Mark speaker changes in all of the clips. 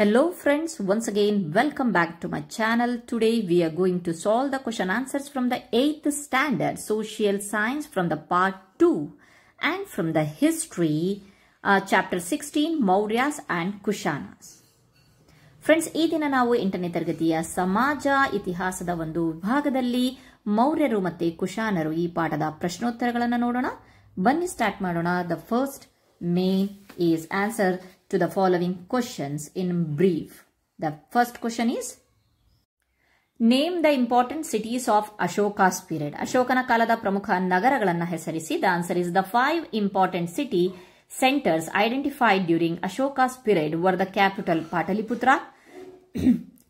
Speaker 1: Hello friends, once again welcome back to my channel. Today we are going to solve the question answers from the 8th standard social science from the part 2 and from the history chapter 16 Mauryas and Kushanas. Friends, ಈ ದಿನ ನಾವು 8ನೇ ತರಗತಿಯ ಸಮಾಜ ಇತಿಹಾಸದ ಒಂದು ವಿಭಾಗದಲ್ಲಿ ಮೌರ್ಯರು ಮತ್ತು ಕುಶಾನರು ಈ ಪಾಠದ ಪ್ರಶ್ನೋತ್ತರಗಳನ್ನು ನೋಡೋಣ. ಬನ್ನಿ ಸ್ಟಾರ್ಟ್ ಮಾಡೋಣ. The first main is answer to the following questions in brief. The first question is, name the important cities of Ashoka's period. Ashokana kalada pramukha nagaragalana hesarisi. The answer is the 5 important city centers identified during Ashoka's period were the capital Pataliputra,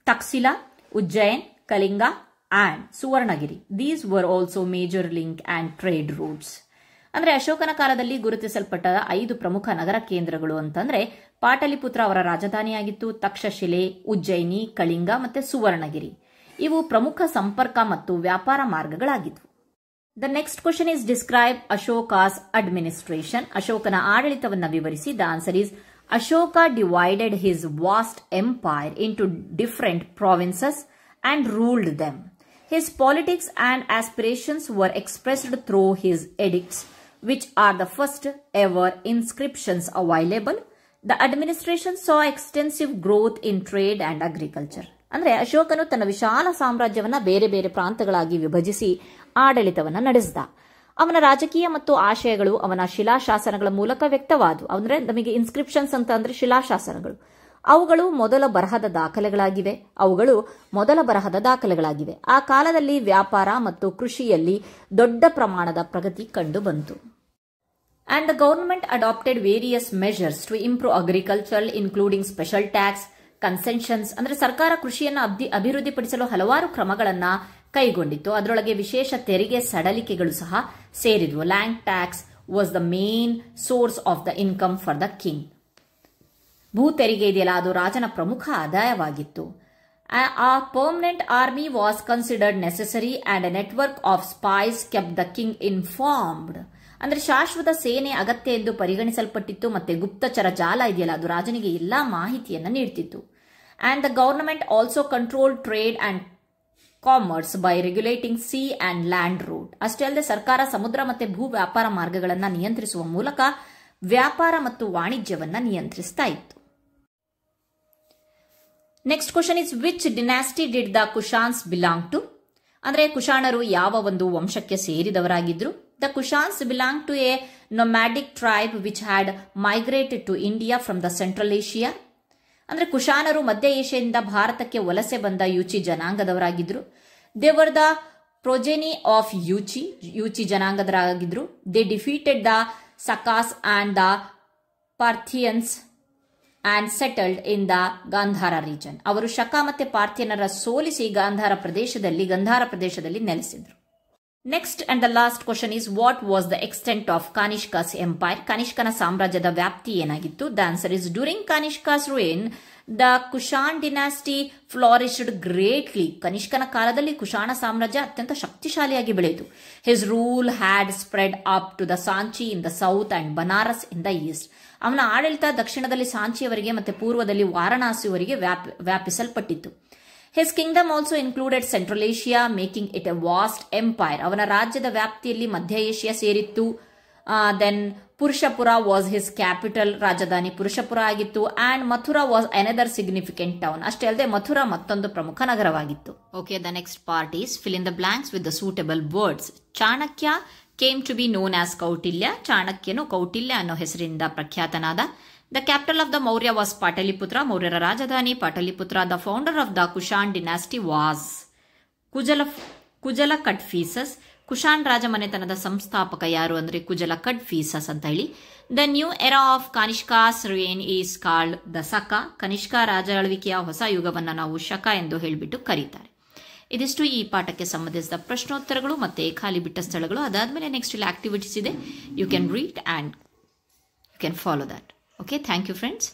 Speaker 1: Taxila, Ujjain, Kalinga and Suvarnagiri. These were also major link and trade routes. ಅಂದ್ರೆ ಅಶೋಕನ ಕಾಲದಲ್ಲಿ ಗುರುತಿಸಲ್ಪಟ್ಟ 5 ಪ್ರಮುಖ ನಗರ ಕೇಂದ್ರಗಳು ಅಂತಂದ್ರೆ ಪಾಟಲಿಪುತ್ರ ಅವರ ರಾಜಧಾನಿಯಾಗಿತ್ತು, ತಕ್ಷಶಿಲೆ, ಉಜ್ಜಯಿನಿ, ಕಳಿಂಗ ಮತ್ತೆ ಸುವರ್ಣಗಿರಿ. ಇವು ಪ್ರಮುಖ ಸಂಪರ್ಕ ಮತ್ತು ವ್ಯಾಪಾರ ಮಾರ್ಗಗಳಾಗಿದ್ವು. The next question is describe Ashoka's administration. ಅಶೋಕನ ಆಡಳಿತವನ್ನು ವಿವರಿಸಿ. The answer is Ashoka divided his vast empire into different provinces and ruled them. His politics and aspirations were expressed through his edicts, which are the first ever inscriptions available. The administration saw extensive growth in trade and agriculture. ಅಂದ್ರೆ ಅಶೋಕನು ತನ್ನ ವಿಶಾಲ ಸಾಮ್ರಾಜ್ಯವನ್ನ ಬೇರೆ ಬೇರೆ ಪ್ರಾಂತಗಳಾಗಿ ವಿಭಜಿಸಿ ಆಡಳಿತವನ್ನ ನಡೆಸಿದ. ಅವನ ರಾಜಕೀಯ ಮತ್ತು ಆಶಯಗಳು ಅವನ ಶಿಲಾಶಾಸನಗಳ ಮೂಲಕ ವ್ಯಕ್ತವಾದವು. ಅಂದ್ರೆ ನಮಗೆ ಇನ್ಸ್ಕ್ರಿಪ್ಷನ್ಸ್ ಅಂತ ಅಂದ್ರೆ ಶಿಲಾಶಾಸನಗಳು. ಅವುಗಳು ಮೊದಲ ಬರಹದ ದಾಖಲೆಗಳಾಗಿವೆ. ಆ ಕಾಲದಲ್ಲಿ ವ್ಯಾಪಾರ ಮತ್ತು ಕೃಷಿಯಲ್ಲಿ ದೊಡ್ಡ ಪ್ರಮಾಣದ ಪ್ರಗತಿ ಕಂಡು ಬಂತು. And the government adopted various measures to improve agriculture including special tax, concessions. ಅಂದ್ರೆ ಸರ್ಕಾರ ಕೃಷಿಯನ್ನು ಅಭಿವೃದ್ಧಿಪಡಿಸಲು ಹಲವಾರು ಕ್ರಮಗಳನ್ನ ಕೈಗೊಂಡಿತ್ತು. ಅದರೊಳಗೆ ವಿಶೇಷ ತೆರಿಗೆ ಸಡಲಿಕೆಗಳು ಸಹ ಸೇರಿದ್ವು. Land tax was the main source of the income for the king. ಭೂ ತೆರಿಗೆ ಇದೆಯಲ್ಲ, ಅದು ರಾಜನ ಪ್ರಮುಖ ಆದಾಯವಾಗಿತ್ತು. A permanent army was considered necessary and a network of spies kept the king informed. ಅಂದ್ರೆ ಶಾಶ್ವತ ಸೇನೆ ಅಗತ್ಯ ಎಂದು ಪರಿಗಣಿಸಲ್ಪಟ್ಟಿತ್ತು. ಮತ್ತೆ ಗುಪ್ತಚರ ಜಾಲ ಇದೆಯಲ್ಲ, ಅದು ರಾಜನಿಗೆ ಎಲ್ಲಾ ಮಾಹಿತಿಯನ್ನು ನೀಡುತ್ತಿತ್ತು. And the government also control trade and commerce by regulating sea and land route. ಅಷ್ಟೇ ಅಲ್ಲದೆ ಸರ್ಕಾರ ಸಮುದ್ರ ಮತ್ತೆ ಭೂ ವ್ಯಾಪಾರ ಮಾರ್ಗಗಳನ್ನು ನಿಯಂತ್ರಿಸುವ ಮೂಲಕ ವ್ಯಾಪಾರ ಮತ್ತು ವಾಣಿಜ್ಯವನ್ನ ನಿಯಂತ್ರಿಸ್ತಾ ಇತ್ತು. Next question is, which dynasty did the Kushans belong to? ಅಂದ್ರೆ ಕುಶಾಣರು ಯಾವ ಒಂದು ವಂಶಕ್ಕೆ ಸೇರಿದವರಾಗಿದ್ರು? The Kushans belong to a nomadic tribe which had migrated to India from the Central Asia. ಅಂದ್ರೆ ಕುಶಾನರು ಮಧ್ಯ ಏಷ್ಯಾದಿಂದ ಭಾರತಕ್ಕೆ ವಲಸೆ ಬಂದ ಯೂಚಿ ಜನಾಂಗದವರಾಗಿದ್ರು. They were the progeny of Yuezhi ಜನಾಂಗದವರಾಗಿದ್ರು. They defeated the Sakas and the Parthians and settled in the Gandhara region. ಅವರು ಶಕ ಮತ್ತೆ ಪಾರ್ಥಿಯನರ ಸೋಲಿಸಿ ಗಾಂಧಾರ ಪ್ರದೇಶದಲ್ಲಿ ನೆಲೆಸಿದ್ರು. Next and the last question is, what was the extent of Kanishka's empire? ಕನಿಷ್ಕನ ಸಾಮ್ರಾಜ್ಯದ ವ್ಯಾಪ್ತಿ ಏನಾಗಿತ್ತು? The answer is, during Kanishka's reign the Kushan dynasty flourished greatly. ಕನಿಷ್ಕನ ಕಾಲದಲ್ಲಿ ಕುಶಾಣ ಸಾಮ್ರಾಜ್ಯ ಅತ್ಯಂತ ಶಕ್ತಿಶಾಲಿಯಾಗಿ ಬೆಳೆಯಿತು. His rule had spread up to the Sanchi in the south and Banaras in the east. ಅವನ ಆಡಳಿತ ದಕ್ಷಿಣದಲ್ಲಿ ಸಾಂಚಿಯವರೆಗೆ ಮತ್ತು ಪೂರ್ವದಲ್ಲಿ ವಾರಣಾಸಿಯವರೆಗೆ ವ್ಯಾಪಿಸಲ್ಪಟ್ಟಿತ್ತು. His kingdom also included Central Asia, making it a vast empire. ಅವನ ರಾಜ್ಯದ ವ್ಯಾಪ್ತಿಯಲ್ಲಿ ಮಧ್ಯ Asia ಸೇರಿತ್ತು. Then Purushapura was his capital. ರಾಜಧಾನಿ ಪುರುಷಪುರ ಆಗಿತ್ತು. And Mathura was another significant town. ಅಷ್ಟೇ ಅಲ್ಲದೆ ಮಥುರಾ ಮತ್ತೊಂದು ಪ್ರಮುಖ ನಗರವಾಗಿತ್ತು. Okay, the next part is fill in the blanks with the suitable words. Chanakya came to be known as Kautilya. ಚಾಣಕ್ಯನು Kautilya ಅನ್ನೋ ಹೆಸರಿಂದ ಪ್ರಖ್ಯಾತನಾದ. The capital of the Maurya was Pataliputra. ಮೌರ್ಯರ ರಾಜಧಾನಿ ಪಾಟಲಿಪುತ್ರ. The founder of the Kushan dynasty was Kujula Kadphises. Kushan ರಾಜಮನೆತನದ ಸಂಸ್ಥಾಪಕ ಯಾರು ಅಂದ್ರೆ ಕುಜಲ ಕಡ್ಫೀಸಸ್ ಅಂತ ಹೇಳಿ. The new era of Kanishka's reign is called the Saka. Kanishka ರಾಜಾಳ್ವಿಕೆಯ ಹೊಸ ಯುಗವನ್ನು ನಾವು ಶಕ ಎಂದು ಹೇಳಿಬಿಟ್ಟು ಕರೀತಾರೆ. ಇದಿಷ್ಟು ಈ ಪಾಠಕ್ಕೆ ಸಂಬಂಧಿಸಿದ ಪ್ರಶ್ನೋತ್ತರಗಳು ಮತ್ತೆ ಖಾಲಿ ಬಿಟ್ಟ ಸ್ಥಳಗಳು. ಅದಾದ್ಮೇಲೆ ನೆಕ್ಸ್ಟ್ ಇಲ್ಲಿ ಆಕ್ಟಿವಿಟೀಸ್ ಇದೆ. You can read and you can follow that. Okay, thank you friends.